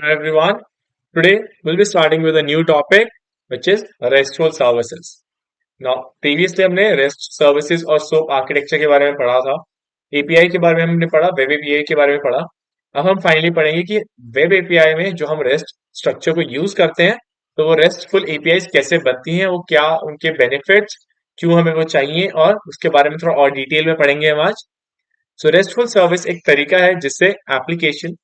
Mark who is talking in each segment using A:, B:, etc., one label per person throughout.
A: Hello everyone. Today we'll be starting with a new topic which is RESTful services. Now previously हमने REST services और SOAP architecture के बारे में पढ़ा था. API के बारे में हमने पढ़ा, Web API के बारे में पढ़ा. अब हम फाइनली पढ़ेंगे कि Web API में जो हम REST स्ट्रक्चर को यूज करते हैं तो वो RESTful APIs कैसे बनती हैं, वो क्या उनके बेनिफिट्स, क्यों हमें वो चाहिए और उसके बारे में थोड़ा और डिटेल में पढ़ेंगे हम आज. सो रेस्टफुल सर्विस एक तरीका है जिससे एप्लीकेशन,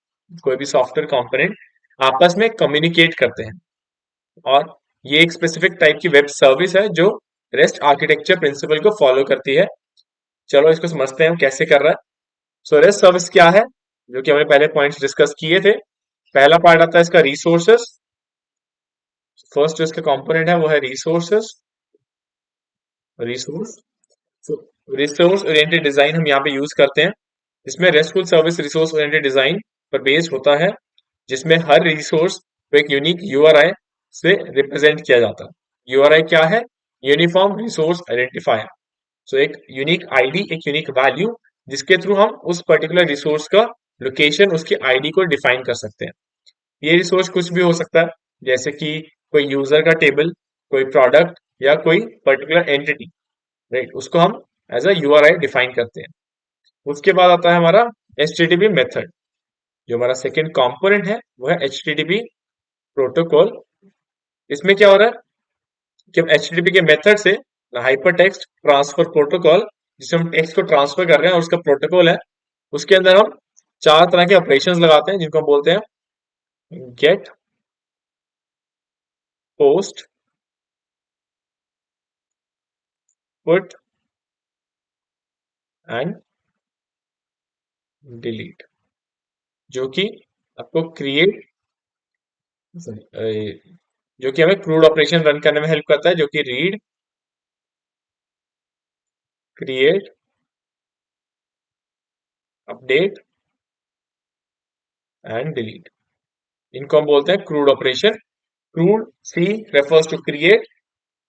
A: कोई भी सॉफ्टवेयर कंपोनेंट आपस में कम्युनिकेट करते हैं और ये एक स्पेसिफिक टाइप की वेब सर्विस है जो रेस्ट आर्किटेक्चर प्रिंसिपल को फॉलो करती है. चलो इसको समझते हैं हम कैसे कर रहा है. सो रेस्ट सर्विस क्या है, जो कि हमने पहले पॉइंट्स डिस्कस किए थे. पहला पार्ट आता है इसका रिसोर्सेस. फर्स्ट जो इसका कंपोनेंट है वो है resources. Resource resource oriented design हम यहाँ पे यूज करते हैं. इसमें restful service resource oriented design पर बेस्ड होता है, जिसमें हर रिसोर्स को एक यूनिक यूआरआई से रिप्रेजेंट किया जाता है. यूआरआई क्या है? Uniform resource identifier. सो एक यूनिक आईडी, एक यूनिक वैल्यू जिसके थ्रू हम उस पर्टिकुलर रिसोर्स का लोकेशन, उसकी आईडी को डिफाइन कर सकते हैं. ये रिसोर्स कुछ भी हो सकता है, जैसे कि कोई यूजर का टेबल, कोई प्रोडक्ट या कोई पर्टिकुलर एंटिटी, राइट. उसको हम एज अ यूआरआई डिफाइन करते हैं. उसके बाद आता है हमारा HTTP मेथड. जो हमारा सेकेंड कंपोनेंट है वो है HTTP प्रोटोकॉल. इसमें क्या हो रहा है कि हम HTTP के मेथड से हाइपर टेक्स्ट ट्रांसफर प्रोटोकॉल, जिससे हम टेक्स्ट को ट्रांसफर कर रहे हैं और उसका प्रोटोकॉल है, उसके अंदर हम चार तरह के ऑपरेशंस लगाते हैं जिनको हम बोलते हैं get, post, put and delete, जो कि आपको क्रिएट, जो कि हमें क्रूड ऑपरेशन रन करने में हेल्प करता है, जो कि read, create, update and delete. इनको हम बोलते हैं crude operation. Crude, C refers to create,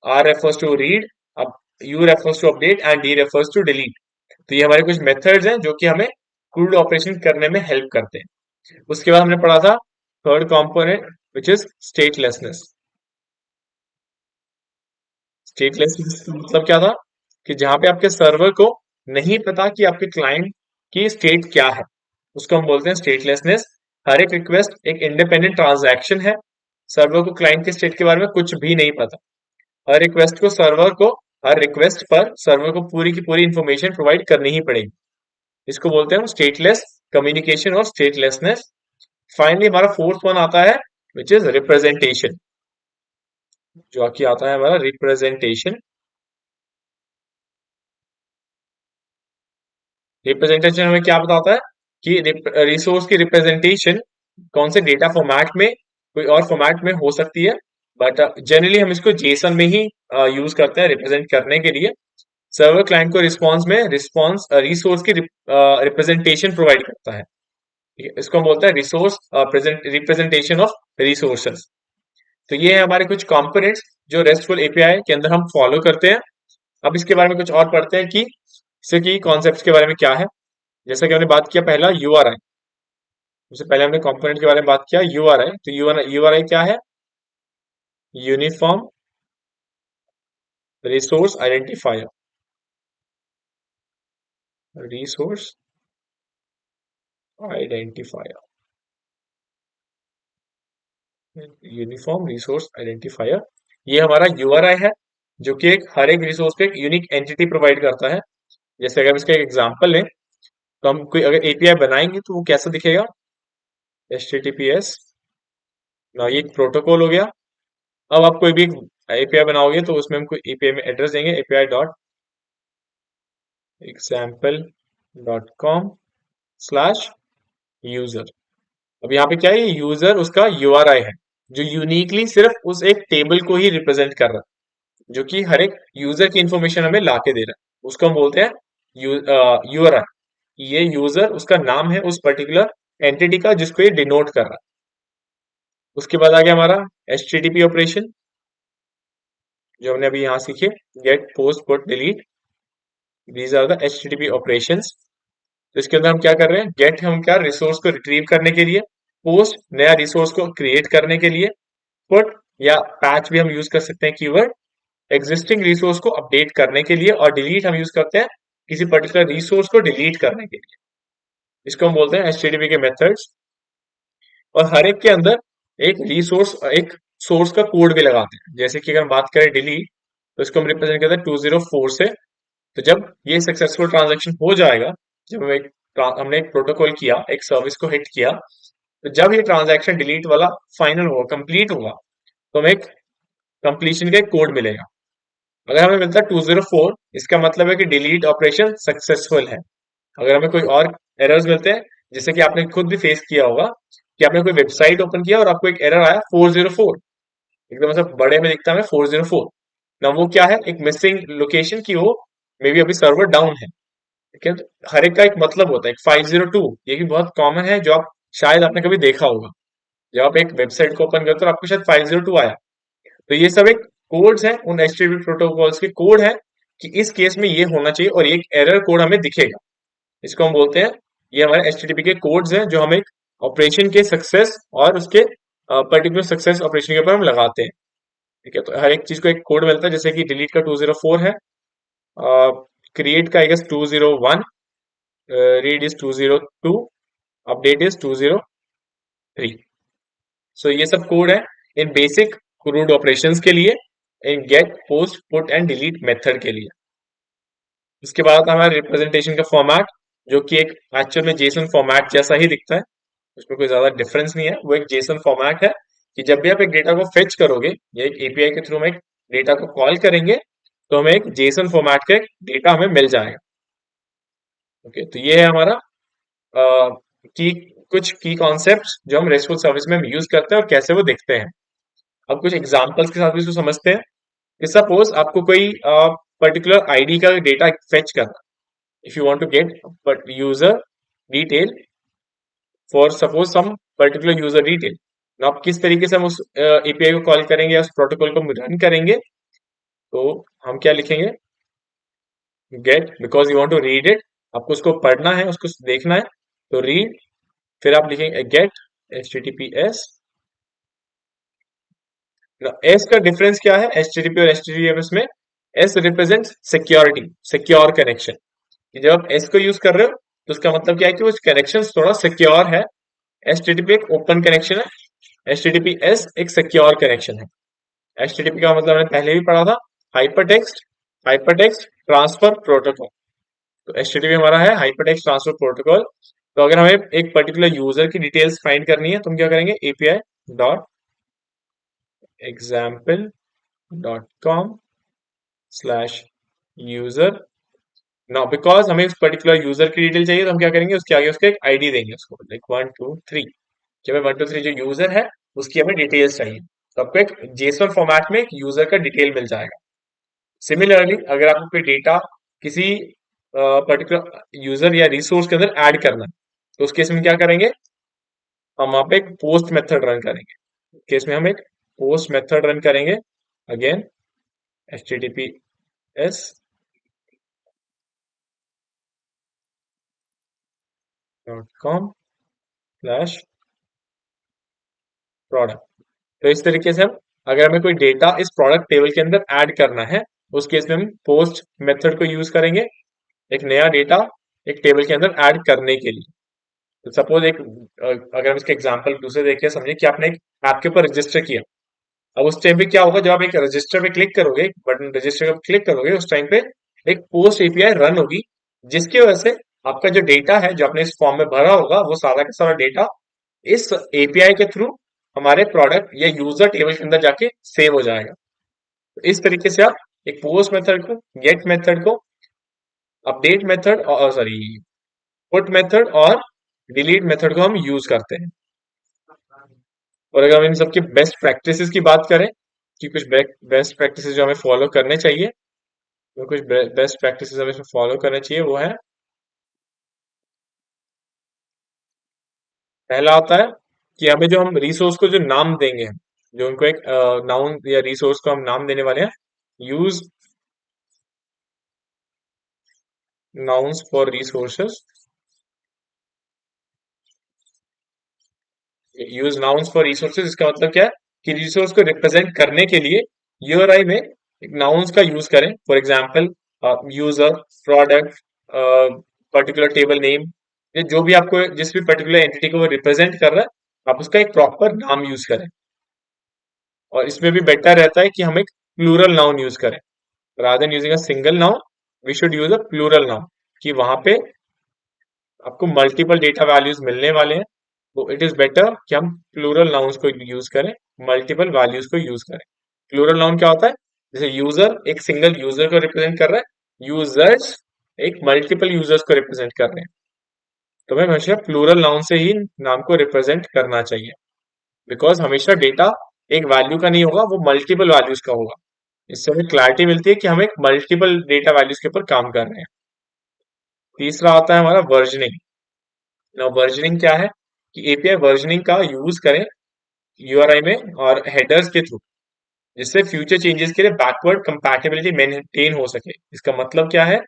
A: R refers to read, अब U refers to update and D refers to delete. तो ये हमारे कुछ मेथड्स हैं जो कि हमें क्रूड ऑपरेशन करने में हेल्प करते हैं. उसके बाद हमने पढ़ा था third component which is statelessness. Statelessness का मतलब क्या था कि जहां पे आपके सर्वर को नहीं पता कि आपके क्लाइंट की स्टेट क्या है, उसको हम बोलते हैं स्टेटलेसनेस. हर एक रिक्वेस्ट एक इंडिपेंडेंट ट्रांजैक्शन है. सर्वर को क्लाइंट के स्टेट के बारे में कुछ भी नहीं पता. हर रिक्वेस्ट को सर्वर को, हर रिक्वेस्ट पर सर्वर को पूरी की पूरी इंफॉर्मेशन प्रोवाइड करनी ही पड़ेगी. इसको बोलते हैं हम स्टेटलेस कम्युनिकेशन और स्टेटलेसनेस. फाइनली हमारा फोर्थ वन आता है विच इज रिप्रेजेंटेशन. जो आके आता है हमारा रिप्रेजेंटेशन. रिप्रेजेंटेशन हमें क्या बताता है कि रिसोर्स की रिप्रेजेंटेशन कौन से डेटा फॉर्मेट में, कोई और फॉर्मेट में हो सकती है, बट जनरली हम इसको जेसन में ही यूज करते हैं रिप्रेजेंट करने के लिए. सर्वर क्लाइंट को रिस्पॉन्स में रिस्पॉन्स रिसोर्स की रिप्रेजेंटेशन प्रोवाइड करता है. ठीक है, इसको हम बोलते हैं रिसोर्स रिप्रेजेंटेशन ऑफ रिसोर्सेस. तो ये है हमारे कुछ कंपोनेंट्स जो रेस्टफुल एपीआई के अंदर हम फॉलो करते हैं. अब इसके बारे में कुछ और पढ़ते हैं कि इससे की कॉन्सेप्ट्स के बारे में क्या है. जैसा कि हमने बात किया पहला यूआरआई. सबसे पहले हमने कंपोनेंट के बारे में बात किया यूआरआई. तो यूआरआई क्या है? Uniform resource identifier. Resource identifier, uniform resource identifier. ये हमारा यूआरआई है जो कि एक हर एक रिसोर्स पे एक यूनिक एंटिटी प्रोवाइड करता है. जैसे अगर इसका एक एग्जांपल लें तो हम कोई अगर एपीआई बनाएंगे तो वो कैसा दिखेगा? HTTPS. ना ये एक प्रोटोकॉल हो गया. अब आप कोई भी एपीआई बनाओगे तो उसमें हम कोई एपीआई में एड्रेस देंगे API dot example dot com slash user. अब यहाँ पे क्या है? यूजर उसका यूआरआई है जो यूनिकली सिर्फ उस एक टेबल को ही रिप्रेजेंट कर रहा है, जो कि हर एक यूजर की इंफॉर्मेशन हमें लाके दे रहा है. उसको हम बोलते हैं यूआरआई. ये यूजर उसका नाम है उस पर्टिकुलर एंटिटी का जिसको ये डिनोट कर रहा है. उसके बाद आ गया हमारा HTTP ऑपरेशन जो हमने अभी यहाँ सीखे. Get, post, put, delete, these are the HTTP operations. तो इसके अंदर हम क्या कर रहे हैं? गेट हम क्या रिसोर्स को रिट्रीव करने के लिए, पोस्ट नया रिसोर्स को क्रिएट करने के लिए, पुट या पैच भी हम यूज कर सकते हैं कीवर्ड, एग्जिस्टिंग रिसोर्स को अपडेट करने के लिए, और डिलीट हम यूज करते हैं किसी पर्टिकुलर रिसोर्स को डिलीट करने के लिए। इसको हम बोलते हैं एचटीटीपी के मेथड्स। और हर एक के अंदर एक रिसोर्स, एक सोर्स का कोड भी लगाते हैं। जैसे कि अगर हम बात करें डिलीट, तो इसको हम रिप्रेजेंट करते हैं 204 से। तो जब ये सक्सेसफुल ट्रांजैक्शन हो जाएगा, जब हमने एक प्रोटोकॉल किया, एक सर्विस को हिट किया, तो जब ये ट्रांजैक्शन डिलीट वाला फाइनल होगा, कंप्लीट होगा, तो हमें एक कंप्लीशन का एक कोड मिलेगा। अगर हमें मिलता है 204, इसका मतलब है कि डिलीट ऑपरेशन सक्सेसफुल है। अगर हमें कोई और एरर्स मिलते हैं, जैसे कि आपने खुद भी फेस किया होगा कि आपने कोई वेबसाइट ओपन किया और आपको एक एरर आया 404, एकदम मतलब बड़े में दिखता है 404। ना वो क्या है, एक मिसिंग लोकेशन की, वो मे बी अभी सर्वर डाउन है। ठीक है, तो हर एक का एक मतलब होता है। एक 502 ये भी बहुत कॉमन है, जो आप शायद आपने कभी देखा होगा। जब आप एक वेबसाइट को ओपन करते हो, आपको शायद 502 आया। तो ये सब एक कोड्स हैं, उन एचटीटीपी प्रोटोकॉल्स के कोड है कि इस केस में ये होना चाहिए, और ये एक एरर कोड हमें दिखेगा। इसको हम बोलते हैं, ये हमारे एचटीटीपी के कोड्स हैं जो हम एक ऑपरेशन के सक्सेस और उसके पर्टिकुलर सक्सेस ऑपरेशन के ऊपर हम लगाते हैं। ठीक है, तो हर एक चीज को एक कोड मिलता है। जैसे कि डिलीट का 204 है, क्रिएट का I guess 201, read is 202, update is 203। So ये सब कोड है इन बेसिक क्रूड ऑपरेशंस के लिए, इन get, post, put and delete method के लिए। इसके बाद हमारा रिप्रेजेंटेशन का फॉर्मेट, जो कि एक एक्चुअल में जेसन फॉर्मेट जैसा ही दिखता है, उसमें कोई ज्यादा डिफरेंस नहीं है। वो एक जेसन फॉर्मेट है कि जब भी आप एक डेटा को फेच करोगे या एक एपीआई के थ्रू हम एक डेटा को कॉल करेंगे, तो हमें एक जेसन फॉर्मेट का डेटा हमें मिल जाएगा। ओके, तो ये है हमारा की कुछ की कॉन्सेप्ट जो हम रेस्टफुल सर्विस में यूज करते हैं और कैसे वो दिखते हैं। अब कुछ एग्जांपल्स के साथ भी इसको समझते हैं कि सपोज आपको कोई पर्टिकुलर आईडी का डेटा फेच करना, if you want to get but user detail for suppose some particular user detail, now आप किस तरीके से हम उस एपीआई को कॉल करेंगे या उस प्रोटोकॉल को रन करेंगे, तो हम क्या लिखेंगे, get, because you want to read it, आपको उसको पढ़ना है, उसको देखना है, तो रीड, फिर आप लिखेंगे गेट https। एस का डिफरेंस क्या है एचटीटीपी और एचटीटीपीएस में? S represent security, secure connection. जब आप एस को यूज कर रहे हो, तो उसका मतलब क्या है कि वो कनेक्शन थोड़ा सिक्योर है। एचटीटीपी एक ओपन कनेक्शन है, एचटीटीपीएस एक सिक्योर कनेक्शन है। एचटीटीपी का मतलब हमने पहले भी पढ़ा था, हाइपरटेक्स्ट, हाइपरटेक्स्ट ट्रांसफर प्रोटोकॉल। तो एचटीटीपी हमारा है हाइपरटेक्स्ट ट्रांसफर प्रोटोकॉल। तो अगर हमें एक पर्टिकुलर यूजर की डिटेल्स फाइंड करनी है, तो हम क्या करेंगे, API dot example dot com slash user. Now because हमें उस पर्टिकुलर यूजर की डिटेल चाहिए, तो हम क्या करेंगे, उसके आगे उसका एक आईडी देंगे, उसको लाइक 123, कि हमें 123 जो यूजर है उसकी हमें डिटेल्स चाहिए। तो आपको एक जेसन फॉर्मेट में एक यूजर का डिटेल मिल जाएगा। सिमिलरली अगर आपको कोई डेटा किसी पर्टिकुलर यूजर या रिसोर्स के अंदर ऐड करना है, तो उस केस में क्या करेंगे, हम वहां पे एक पोस्ट मेथड रन करेंगे। केस में हम एक पोस्ट मेथड रन करेंगे, again https .com slash product. तो इस तरीके से हम, अगर हमें कोई डेटा इस प्रोडक्ट टेबल के अंदर ऐड करना है, उस केस में हम पोस्ट मेथड को यूज करेंगे, एक नया डेटा एक टेबल के अंदर ऐड करने के लिए। तो सपोज एक अगर हम इसके एग्जांपल दूसरे देखिए, समझिए कि आपने एक ऐप के ऊपर रजिस्टर किया। अब उस टाइम पे क्या होगा, जब आप एक रजिस्टर पे क्लिक करोगे, बटन रजिस्टर पे क्लिक करोगे, उस टाइम पे एक पोस्ट एपीआई रन होगी, जिसकी वजह से आपका जो डेटा है जो आपने इस फॉर्म में भरा होगा, वो सारा का सारा डेटा इस एपीआई के थ्रू हमारे प्रोडक्ट या यूजर टेबल के अंदर जाके सेव हो जाएगा। तो इस तरीके से आप एक पोस्ट मेथड को, गेट मेथड को, अपडेट मेथड और सॉरी पुट मेथड और डिलीट मेथड को हम यूज करते हैं। और अगर हम इन सबकी बेस्ट प्रैक्टिसेस की बात करें कि कुछ बेस्ट प्रैक्टिसेस जो हमें फॉलो करने चाहिए, तो कुछ बेस्ट प्रैक्टिसेस हमें इसमें फॉलो करने चाहिए, वो है, पहला आता है कि हमें जो हम रिसोर्स को जो नाम देंगे, जो उनको एक नाउन या रिसोर्स को हम नाम देने वाले हैं, use nouns for resources use nouns for resources, इसका मतलब क्या है कि रिसोर्स को रिप्रेजेंट करने के लिए यूआरआई में एक नाउन्स का यूज करें। For example user, product, particular table name, ये जो भी आपको जिस भी पर्टिकुलर एंटिटी को वो रिप्रेजेंट कर रहा है, आप उसका एक प्रॉपर नाम यूज करें। और इसमें भी बेटर रहता है कि हम एक प्लूरल नाउन यूज करें, rather than using a single noun we should use a plural noun, कि वहां पे आपको मल्टीपल डेटा वैल्यूज मिलने वाले हैं। तो इट इज बेटर कि हम प्लूरल नाउन्स को यूज करें, मल्टीपल वैल्यूज को यूज करें। प्लूरल नाउन क्या होता है? जैसे यूजर एक सिंगल यूजर को रिप्रेजेंट कर रहा है, यूजर्स एक मल्टीपल यूजर्स को रिप्रेजेंट कर रहे हैं। तो हमें हमेशा प्लूरल नाउन से ही नाम को रिप्रेजेंट करना चाहिए, बिकॉज हमेशा डेटा एक वैल्यू का नहीं होगा, वो मल्टीपल वैल्यूज का होगा। इससे हमें क्लैरिटी मिलती है कि हम एक मल्टीपल डेटा वैल्यूज के ऊपर काम कर रहे हैं। तीसरा आता है हमारा वर्जनिंग। नाउ वर्जनिंग क्या है कि एपीआई वर्जनिंग का यूज करें यूआरआई में और हेडर्स के थ्रू, जिससे फ्यूचर चेंजेस के लिए बैकवर्ड कंपैटिबिलिटी मेंटेन हो सके। इसका मतलब क्या है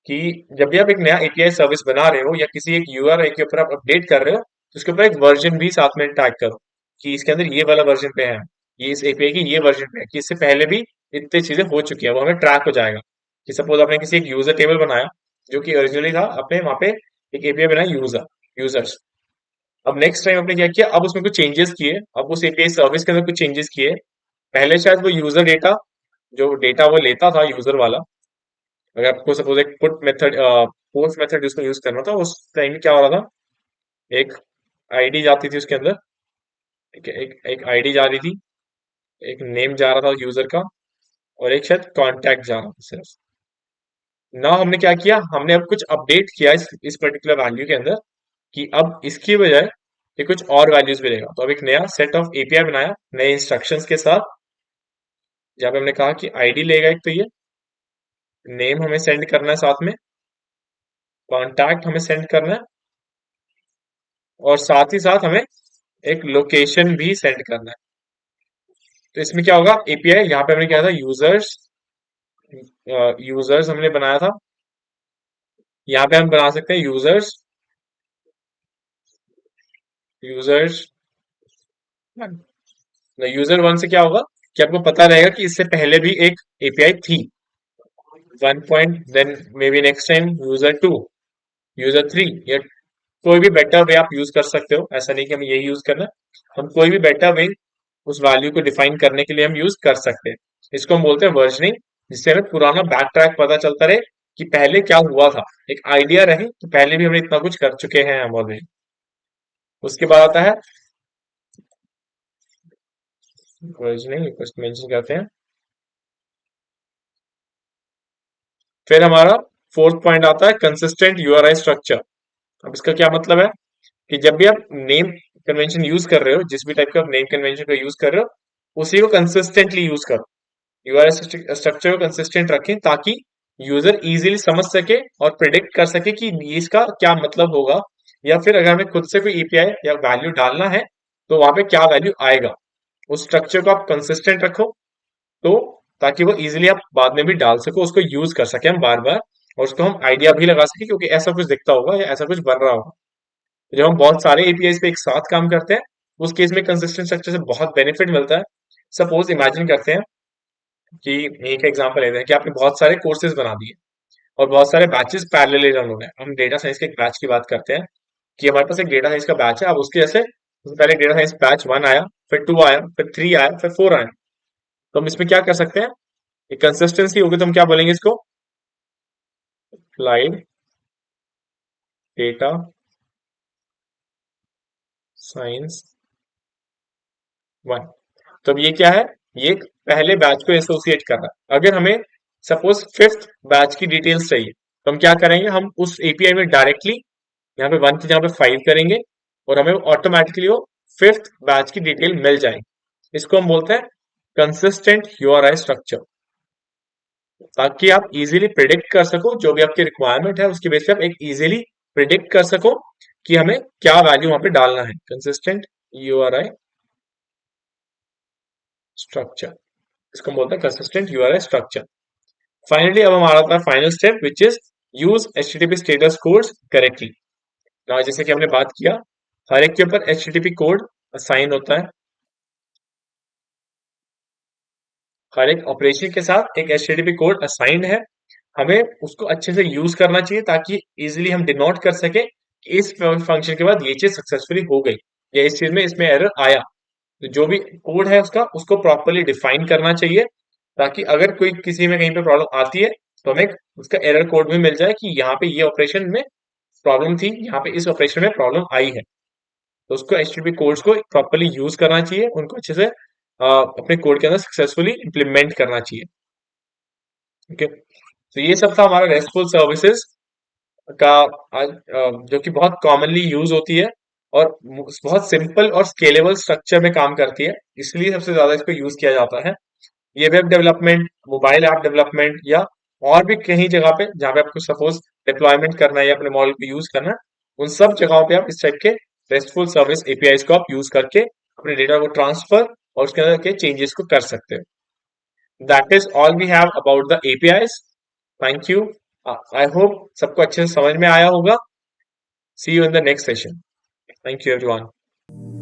A: कि जब भी आप एक नया एपीआई सर्विस बना रहे हो या किसी एक यूआरआई के ऊपर आप अपडेट कर रहे हो, तो उसके ऊपर एक वर्जन भी साथ में टैग करो कि इसके अंदर ये वाला वर्जन पे है, ये इस एपीआई की ये वर्जन पे है, कि इससे पहले भी इतनी चीजें हो चुकी है, वो हमें ट्रैक हो जाएगा। कि सपोज आपने किसी एक यूजर टेबल बनाया जो कि ओरिजिनली था, आपने वहां पे एक एपीआई बनाया यूजर, यूजर्स। अब नेक्स्ट टाइम आपने क्या किया, अब उसमें कुछ चेंजेस किए, अब उस एपीआई सर्विस के अंदर कुछ चेंजेस किए। पहले शायद वो यूजर डेटा, जो डेटा वो लेता था यूजर वाला, अगर आपको सपोज एक पुट मेथड, पोस्ट मेथड जिसको यूज करना था, उस टाइम क्या हो रहा था, एक आईडी जाती थी उसके अंदर, ठीक है, एक आईडी जा रही थी, एक नेम जा रहा था यूजर का, और एक शायद कॉन्टैक्ट जा रहा था सिर्फ। ना हमने क्या किया, हमने अब कुछ अपडेट किया इस पर्टिकुलर वैल्यू के अंदर, कि अब इसकी बजाय ये कुछ और वैल्यूज भी देगा। तो अब एक नया सेट ऑफ एपीआई बनाया नए इंस्ट्रक्शंस के साथ, जहाँ पे हमने कहा कि आईडी लेगा एक, तो ये नेम हमें सेंड करना है, साथ में कॉन्टैक्ट हमें सेंड करना है, और साथ ही साथ हमें एक लोकेशन भी सेंड करना है। तो इसमें क्या होगा, एपीआई यहाँ पे हमने क्या था, यूजर्स, यूजर्स हमने बनाया था, यहाँ पे हम बना सकते हैं यूजर्स, यूजर्स यूजर वन से क्या होगा कि आपको पता रहेगा कि इससे पहले भी एक एपीआई थी, 1 point, then maybe next time user two, user three, या कोई भी बेटर वे आप यूज कर सकते हो। ऐसा नहीं कि हम यही यूज करना, हम कोई भी बेटर वे उस वैल्यू को डिफाइन करने के लिए हम यूज कर सकते हैं। इसको हम बोलते हैं वर्जनिंग, जिससे हमें पुराना बैक ट्रैक पता चलता रहे कि पहले क्या हुआ था, एक आइडिया रहे कि पहले भी हमने इतना कुछ कर चुके हैं हम ऑलरेडी। उसके बाद आता है वर्जनिंग, फर्स्ट मेंशन करते हैं। फिर हमारा फोर्थ पॉइंट आता है कंसिस्टेंट यूआरआई स्ट्रक्चर। अब इसका क्या मतलब है कि जब भी आप नेम कन्वेंशन यूज कर रहे हो, जिस भी टाइप का आप नेम कन्वेंशन का यूज कर रहे हो, उसी को कंसिस्टेंटली यूज करो। यूआरएल स्ट्रक्चर को कंसिस्टेंट रखें, ताकि यूजर इजीली समझ सके और प्रिडिक्ट कर सके कि ये इसका क्या मतलब होगा, या फिर अगर हमें खुद से कोई एपीआई या वैल्यू डालना है तो वहां पे क्या वैल्यू आएगा। उस स्ट्रक्चर को आप कंसिस्टेंट रखो, तो ताकि वो इजीली आप बाद में भी डाल सको, उसको यूज कर सके हम बार बार, और उसको हम आइडिया भी लगा सके, क्योंकि ऐसा कुछ दिखता होगा या ऐसा कुछ बन रहा होगा। जब हम बहुत सारे एपीआई पे एक साथ काम करते हैं, उस केस में कंसिस्टेंट स्ट्रक्चर से बहुत बेनिफिट मिलता है। सपोज इमेजिन करते हैं कि एक एग्जांपल लेते हैं कि आपने बहुत सारे कोर्सेज बना दिए और बहुत सारे बैचेस पैरेलली रन हो रहे हैं। हम डेटा साइंस के एक बैच की बात करते हैं कि हमारे पास एक डेटा साइंस का बैच है। अब उसके जैसे उससे पहले डेटा साइंस बैच 1 आया, फिर 2 आया, फिर 3 आया, फिर 4 आया। तो हम इसमें क्या कर सकते हैं, एक कंसिस्टेंसी होगी, तो हम क्या बोलेंगे इसको, अप्लाइड डेटा साइंस 1। तो अब ये क्या है, ये पहले बैच को एसोसिएट कर रहा है। अगर हमें सपोज फिफ्थ बैच की डिटेल्स चाहिए, तो हम क्या करेंगे, हम उस एपीआई में डायरेक्टली यहाँ पे 1 की जगह पे 5 करेंगे, और हमें ऑटोमेटिकली वो फिफ्थ बैच की डिटेल मिल जाएगी। इसको हम बोलते हैं कंसिस्टेंट यूआरआई स्ट्रक्चर, ताकि आप इजीली प्रिडिक्ट कर सको जो भी आपकी रिक्वायरमेंट है, उसकी बेस पे आप एक इजीली प्रिडिक्ट कर सको कि हमें क्या वैल्यू वहां पे डालना है। कंसिस्टेंट यूआरआई स्ट्रक्चर, इसको हम बोलते हैं कंसिस्टेंट यूआरआई स्ट्रक्चर। फाइनली अब हमारा था final step, which is use HTTP status codes correctly. ना जैसे कि हमने बात किया, हर एक के ऊपर एचटीटीपी कोड असाइन होता है। हर एक ऑपरेशन के साथ एक HTTP कोड असाइंड है। हमें उसको अच्छे से यूज करना चाहिए ताकि इजीली हम डिनोट कर सके कि इस फंक्शन के बाद ये चीज सक्सेसफुली हो गई या इस चीज में इसमें एरर आया। तो जो भी कोड है उसका उसको प्रॉपरली डिफाइन करना चाहिए ताकि अगर कोई किसी में कहीं पे प्रॉब्लम आती है तो हमें उसका एरर कोड भी मिल जाए कि यहाँ पे ये ऑपरेशन में प्रॉब्लम थी, यहाँ पे इस ऑपरेशन में प्रॉब्लम आई है। तो उसको HTTP कोड्स को प्रॉपरली यूज करना चाहिए, उनको अच्छे से अपने कोड के अंदर सक्सेसफुली इंप्लीमेंट करना चाहिए। ओके, तो ये सब था हमारा रेस्टफुल सर्विसेज का जो कि बहुत कॉमनली यूज होती है और बहुत सिंपल और स्केलेबल स्ट्रक्चर में काम करती है, इसलिए सबसे ज्यादा इसको यूज किया जाता है। ये web development, mobile app development या और भी कहीं जगह पे जहाँ पे आपको सपोज डिप्लॉयमेंट करना है या अपने मॉडल को यूज करना है, उन सब जगहों पे आप इस टाइप के रेस्टफुल सर्विस एपीआईज को आप यूज करके अपने डेटा को ट्रांसफर और उसके अंदर के चेंजेस को कर सकते हो। That is all we have about the APIs. Thank you. I hope सबको अच्छे से समझ में आया होगा। See you in the next session. Thank you everyone.